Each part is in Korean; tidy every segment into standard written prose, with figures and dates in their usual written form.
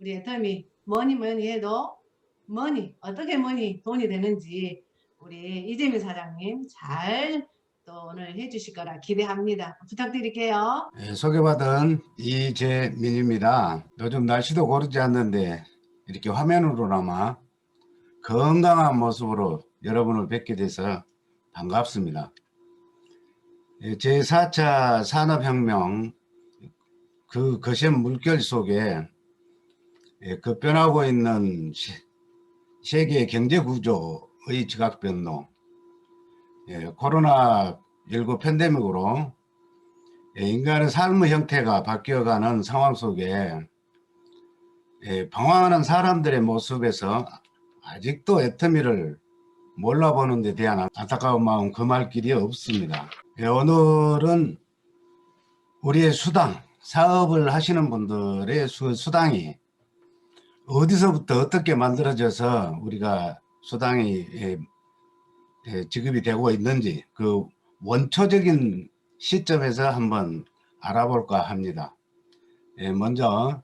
우리 애터미 뭐니 뭐니 해도 어떻게 돈이 되는지 우리 이재민 사장님 잘 또 오늘 해주실 거라 기대합니다. 부탁드릴게요. 소개받은 이재민입니다. 요즘 날씨도 고르지 않는데 이렇게 화면으로나마 건강한 모습으로 여러분을 뵙게 돼서 반갑습니다. 제4차 산업혁명 그 거센 물결 속에 급변하고 있는 세계 경제구조의 지각변동, 코로나19 팬데믹으로 인간의 삶의 형태가 바뀌어가는 상황 속에 방황하는 사람들의 모습에서 아직도 애터미를 몰라보는 데 대한 안타까운 마음 금할 길이 없습니다. 오늘은 우리의 수당, 사업을 하시는 분들의 수당이 어디서부터 어떻게 만들어져서 우리가 수당이 지급이 되고 있는지 그 원초적인 시점에서 한번 알아볼까 합니다. 먼저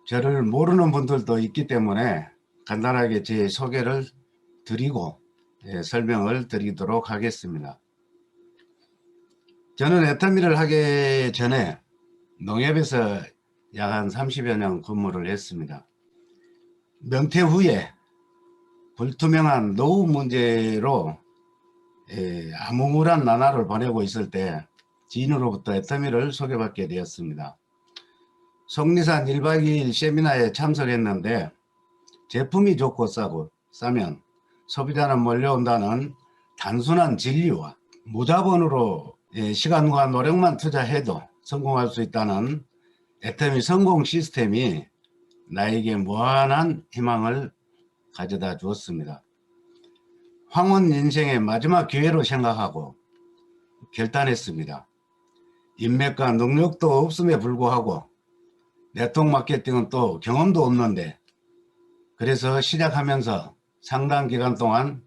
저를 모르는 분들도 있기 때문에 간단하게 제 소개를 드리고 설명을 드리도록 하겠습니다. 저는 애터미를 하기 전에 농협에서 약 한 30여 년 근무를 했습니다. 명퇴 후에 불투명한 노후 문제로 암울한 나날을 보내고 있을 때 지인으로부터 애터미를 소개받게 되었습니다. 속리산 1박 2일 세미나에 참석했는데 제품이 좋고 싸면 소비자는 몰려온다는 단순한 진리와 무자본으로 시간과 노력만 투자해도 성공할 수 있다는 애터미 성공 시스템이 나에게 무한한 희망을 가져다 주었습니다. 황혼 인생의 마지막 기회로 생각하고 결단했습니다. 인맥과 능력도 없음에 불구하고 네트워크 마케팅은 또 경험도 없는데 그래서 시작하면서 상당 기간 동안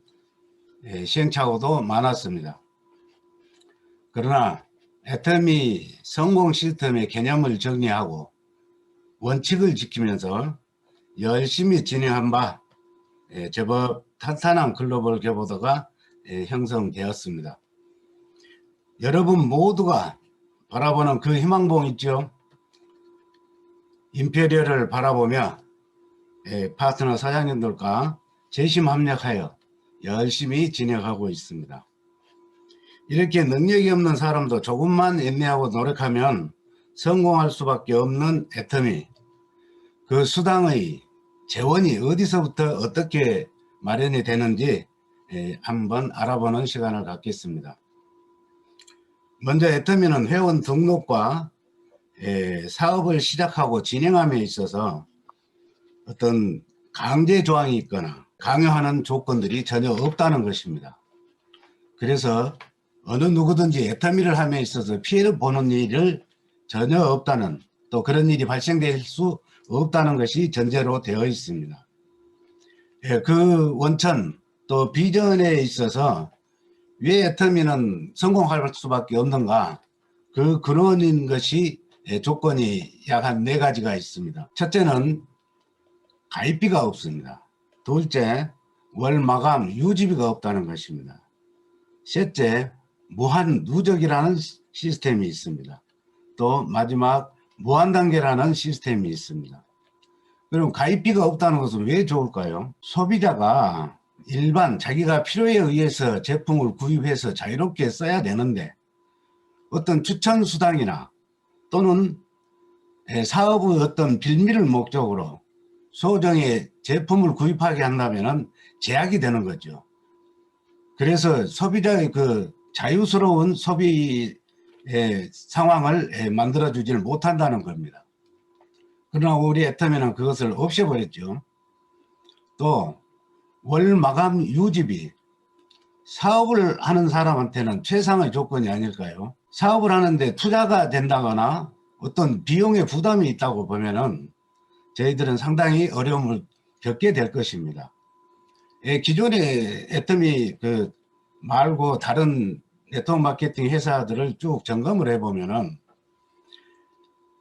시행착오도 많았습니다. 그러나 애터미 성공 시스템의 개념을 정리하고 원칙을 지키면서 열심히 진행한 바 제법 탄탄한 글로벌 교보도가 형성되었습니다. 여러분 모두가 바라보는 그 희망봉 있죠? 임페리얼을 바라보며 파트너 사장님들과 재심합력하여 열심히 진행하고 있습니다. 이렇게 능력이 없는 사람도 조금만 인내하고 노력하면 성공할 수밖에 없는 애터미, 그 수당의 재원이 어디서부터 어떻게 마련이 되는지 한번 알아보는 시간을 갖겠습니다. 먼저 애터미는 회원 등록과 사업을 시작하고 진행함에 있어서 어떤 강제 조항이 있거나 강요하는 조건들이 전혀 없다는 것입니다. 그래서 어느 누구든지 애터미를 함에 있어서 피해를 보는 일을 전혀 없다는, 또 그런 일이 발생될 수 없다는 것이 전제로 되어 있습니다. 그 원천 또 비전에 있어서 왜 애터미는 성공할 수밖에 없는가, 그 근원인 것이 조건이 약 한 4가지가 있습니다. 첫째는 가입비가 없습니다. 둘째, 월 마감 유지비가 없다는 것입니다. 셋째, 무한 누적이라는 시스템이 있습니다. 또 마지막 무한단계라는 시스템이 있습니다. 그럼 가입비가 없다는 것은 왜 좋을까요? 소비자가 일반 자기가 필요에 의해서 제품을 구입해서 자유롭게 써야 되는데 어떤 추천 수당이나 또는 사업의 어떤 빌미를 목적으로 소정의 제품을 구입하게 한다면 제약이 되는 거죠. 그래서 소비자의 그 자유스러운 소비의 상황을 만들어주지를 못한다는 겁니다. 그러나 우리 애터미는 그것을 없애버렸죠. 또 월 마감 유지비, 사업을 하는 사람한테는 최상의 조건이 아닐까요? 사업을 하는데 투자가 된다거나 어떤 비용의 부담이 있다고 보면은 저희들은 상당히 어려움을 겪게 될 것입니다. 기존의 애터미 그 말고 다른 네트워크 마케팅 회사들을 쭉 점검을 해보면은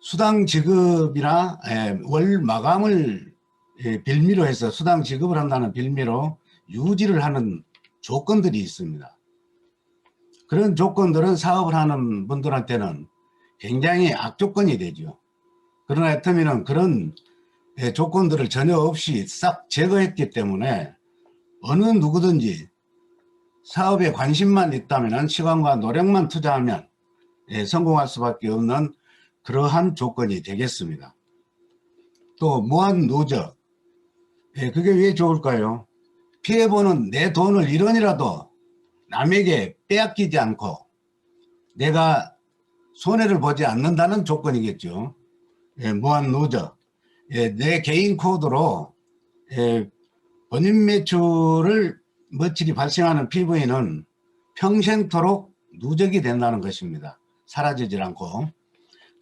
수당 지급이나 월 마감을 빌미로 해서 수당 지급을 한다는 빌미로 유지를 하는 조건들이 있습니다. 그런 조건들은 사업을 하는 분들한테는 굉장히 악조건이 되죠. 그러나 애터미는 그런 조건들을 전혀 없이 싹 제거했기 때문에 어느 누구든지 사업에 관심만 있다면, 시간과 노력만 투자하면 성공할 수밖에 없는 그러한 조건이 되겠습니다. 또 무한 누적, 그게 왜 좋을까요? 피해보는 내 돈을 1원이라도 남에게 빼앗기지 않고 내가 손해를 보지 않는다는 조건이겠죠. 무한 누적, 내 개인 코드로 본인 매출을 며칠이 발생하는 PV는 평생토록 누적이 된다는 것입니다. 사라지질 않고.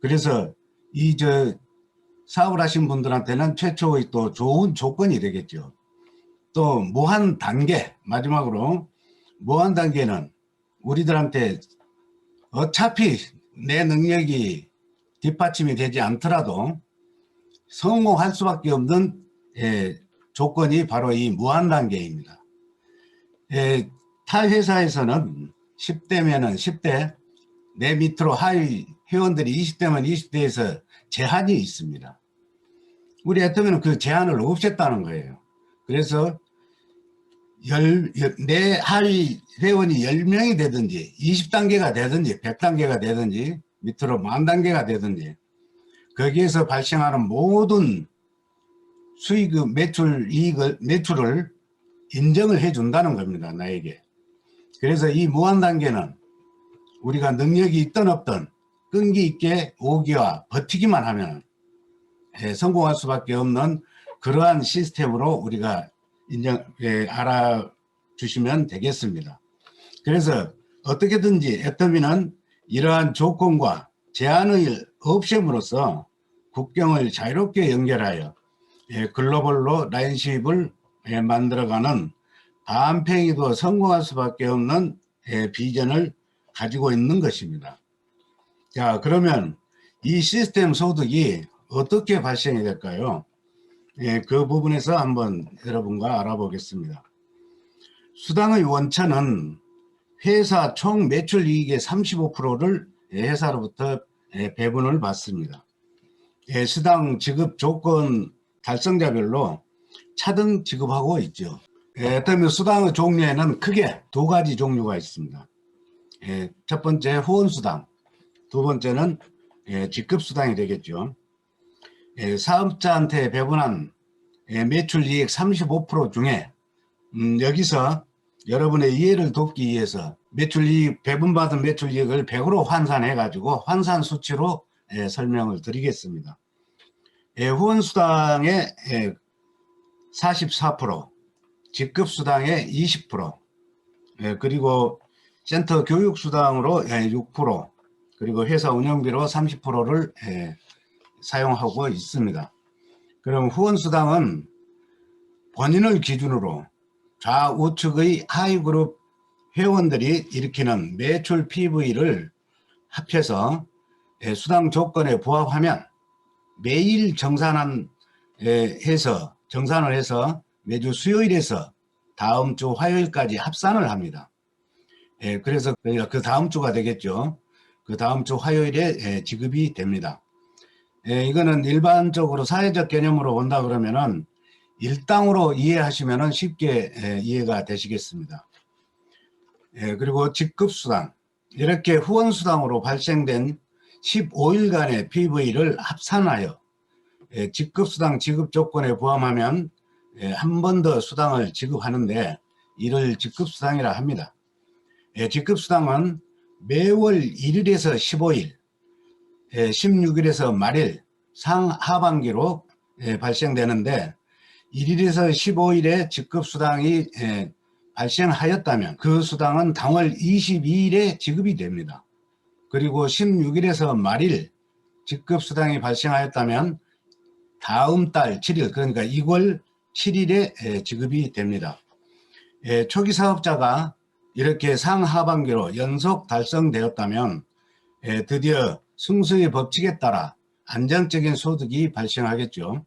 그래서 사업을 하신 분들한테는 최초의 또 좋은 조건이 되겠죠. 또 무한 단계, 마지막으로 무한 단계는 우리들한테 어차피 내 능력이 뒷받침이 되지 않더라도 성공할 수밖에 없는 조건이 바로 이 무한 단계입니다. 타 회사에서는 10대면은 10대, 내 밑으로 하위 회원들이 20대면 20대에서 제한이 있습니다. 우리 애터미는 그 제한을 없앴다는 거예요. 그래서 내 하위 회원이 10명이 되든지 20단계가 되든지 100단계가 되든지 밑으로 10,000단계가 되든지 거기에서 발생하는 모든 수익, 매출을 인정을 해 준다는 겁니다. 나에게. 그래서 이 무한단계는 우리가 능력이 있든 없든 끈기 있게 오기와 버티기만 하면 성공할 수밖에 없는 그러한 시스템으로 우리가 알아주시면 되겠습니다. 그래서 어떻게든지 애터미는 이러한 조건과 제한을 없앰으로써 국경을 자유롭게 연결하여 글로벌로 라인십을 만들어가는 반팽이도 성공할 수밖에 없는 비전을 가지고 있는 것입니다. 자, 그러면 이 시스템 소득이 어떻게 발생이 될까요? 그 부분에서 한번 여러분과 알아보겠습니다. 수당의 원천은 회사 총 매출 이익의 35%를 회사로부터 배분을 받습니다. 수당 지급 조건 달성자별로 차등 지급하고 있죠. 그러면 수당의 종류에는 크게 두 가지 종류가 있습니다. 첫 번째 후원수당, 두 번째는 직급수당이 되겠죠. 사업자한테 배분한 매출 이익 35% 중에 여기서 여러분의 이해를 돕기 위해서 배분받은 매출 이익을 100으로 환산해 가지고 환산 수치로 설명을 드리겠습니다. 후원수당의 44%, 직급수당의 20%, 그리고 센터 교육수당으로 6%, 그리고 회사 운영비로 30%를 사용하고 있습니다. 그럼 후원수당은 본인을 기준으로 좌우측의 하위그룹 회원들이 일으키는 매출 PV를 합해서 수당 조건에 부합하면 매일 정산을 해서 매주 수요일에서 다음 주 화요일까지 합산을 합니다. 그래서 그 다음 주가 되겠죠. 그 다음 주 화요일에 지급이 됩니다. 이거는 일반적으로 사회적 개념으로 본다 그러면은 일당으로 이해하시면은 쉽게 이해가 되시겠습니다. 그리고 직급수당, 이렇게 후원수당으로 발생된 15일간의 PV를 합산하여 직급수당 지급 조건에 포함하면 한 번 더 수당을 지급하는데 이를 직급수당이라 합니다. 직급수당은 매월 1일에서 15일, 16일에서 말일 상하반기로 발생되는데 1일에서 15일에 직급수당이 발생하였다면 그 수당은 당월 22일에 지급이 됩니다. 그리고 16일에서 말일 직급수당이 발생하였다면 다음 달 7일, 그러니까 2월 7일에 지급이 됩니다. 초기 사업자가 이렇게 상하반기로 연속 달성되었다면 드디어 승수의 법칙에 따라 안정적인 소득이 발생하겠죠.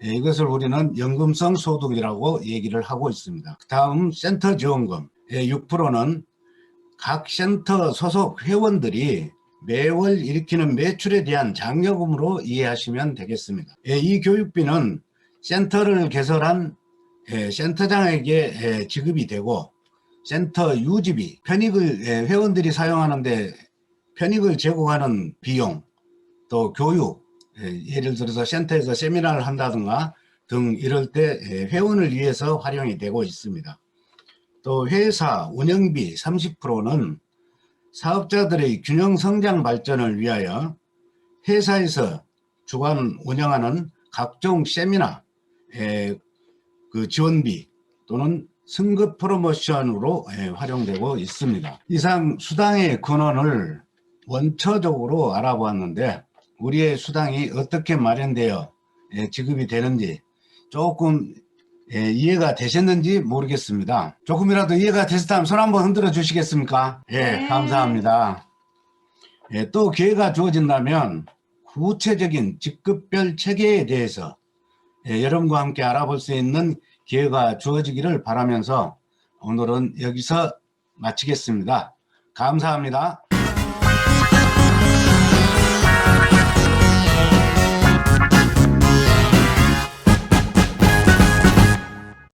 이것을 우리는 연금성 소득이라고 얘기를 하고 있습니다. 다음 센터 지원금 6%는 각 센터 소속 회원들이 매월 일으키는 매출에 대한 장려금으로 이해하시면 되겠습니다. 이 교육비는 센터를 개설한 센터장에게 지급이 되고, 센터 유지비, 편익을 회원들이 사용하는데 편익을 제공하는 비용, 또 교육, 예를 들어서 센터에서 세미나를 한다든가 등 이럴 때 회원을 위해서 활용이 되고 있습니다. 또 회사 운영비 30%는 사업자들의 균형 성장 발전을 위하여 회사에서 주관 운영하는 각종 세미나 그 지원비 또는 승급 프로모션으로 활용되고 있습니다. 이상 수당의 근원을 원초적으로 알아보았는데, 우리의 수당이 어떻게 마련되어 지급이 되는지 조금 이해가 되셨는지 모르겠습니다. 조금이라도 이해가 되셨다면 손 한번 흔들어 주시겠습니까? 네. 감사합니다. 또 기회가 주어진다면 구체적인 직급별 체계에 대해서 여러분과 함께 알아볼 수 있는 기회가 주어지기를 바라면서 오늘은 여기서 마치겠습니다. 감사합니다.